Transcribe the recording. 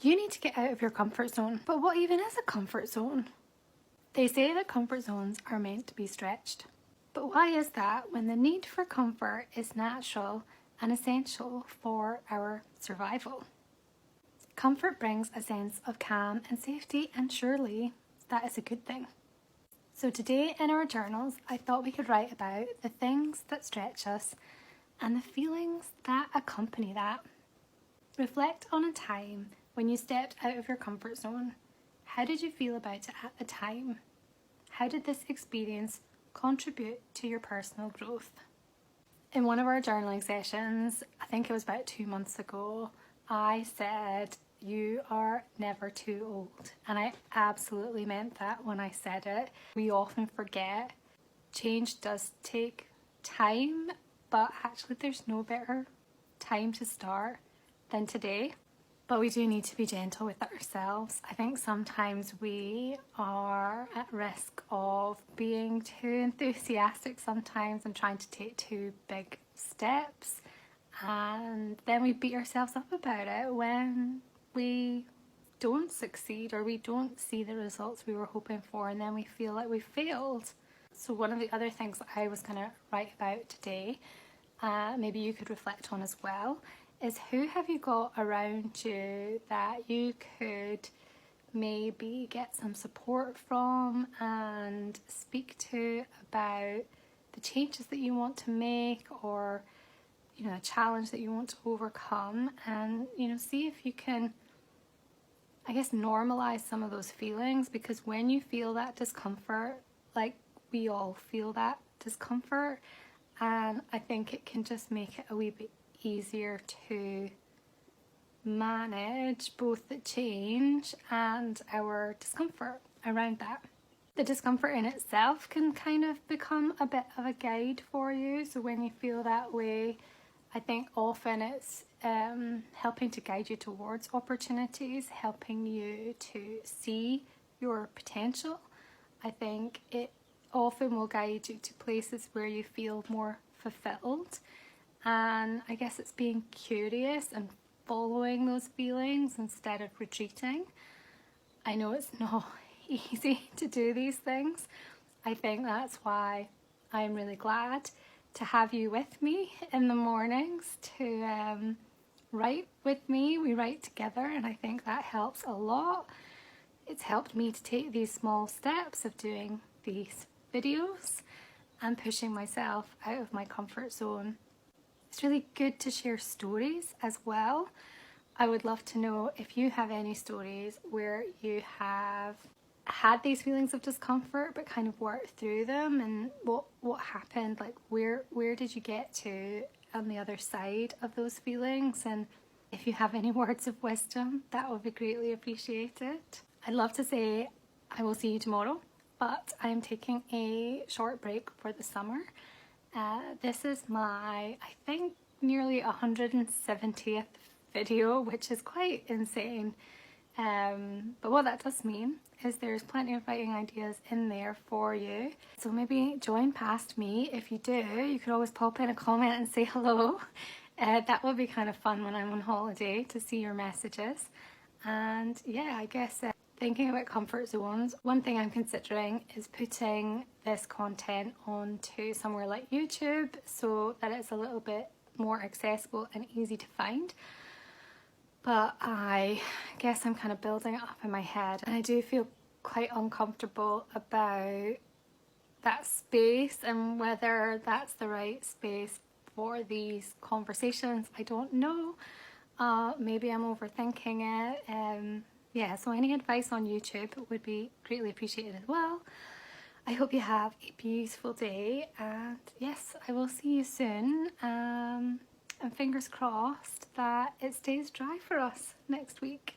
You need to get out of your comfort zone. But what even is a comfort zone? They say that comfort zones are meant to be stretched. But why is that when the need for comfort is natural and essential for our survival? Comfort brings a sense of calm and safety, and surely that is a good thing. So today in our journals, I thought we could write about the things that stretch us and the feelings that accompany that. Reflect on a time when you stepped out of your comfort zone. How did you feel about it at the time? How did this experience contribute to your personal growth? In one of our journaling sessions, I think it was about 2 months ago, I said, you are never too old. And I absolutely meant that when I said it. We often forget change does take time, but actually there's no better time to start than today. But we do need to be gentle with ourselves. I think sometimes we are at risk of being too enthusiastic sometimes and trying to take too big steps, and then we beat ourselves up about it when we don't succeed or we don't see the results we were hoping for, and then we feel like we failed. So one of the other things that I was going to write about today, maybe you could reflect on as well, is who have you got around you that you could maybe get some support from and speak to about the changes that you want to make, or a challenge that you want to overcome, and see if you can, I guess, normalize some of those feelings, because when you feel that discomfort, like we all feel that discomfort, and I think it can just make it a wee bit easier to manage both the change and our discomfort around that. The discomfort in itself can kind of become a bit of a guide for you. So when you feel that way, I think often it's helping to guide you towards opportunities, helping you to see your potential. I think it often will guide you to places where you feel more fulfilled. And I guess it's being curious and following those feelings instead of retreating. I know it's not easy to do these things. I think that's why I'm really glad to have you with me in the mornings to write with me. We write together, and I think that helps a lot. It's helped me to take these small steps of doing these videos and pushing myself out of my comfort zone. It's really good to share stories as well. I would love to know if you have any stories where you have had these feelings of discomfort but kind of worked through them, and what happened, like where did you get to on the other side of those feelings, and if you have any words of wisdom, that would be greatly appreciated. I'd love to say I will see you tomorrow, but I'm taking a short break for the summer. This is my, I think, nearly 170th video, which is quite insane. But what that does mean is there's plenty of writing ideas in there for you. So maybe join past me. If you do, you could always pop in a comment and say hello. That would be kind of fun when I'm on holiday to see your messages. And yeah, I guess thinking about comfort zones, one thing I'm considering is putting this content onto somewhere like YouTube so that it's a little bit more accessible and easy to find. But I guess I'm kind of building it up in my head, and I do feel quite uncomfortable about that space and whether that's the right space for these conversations. I don't know. Maybe I'm overthinking it. Yeah, so any advice on YouTube would be greatly appreciated as well. I hope you have a beautiful day, and yes, I will see you soon. And fingers crossed that it stays dry for us next week.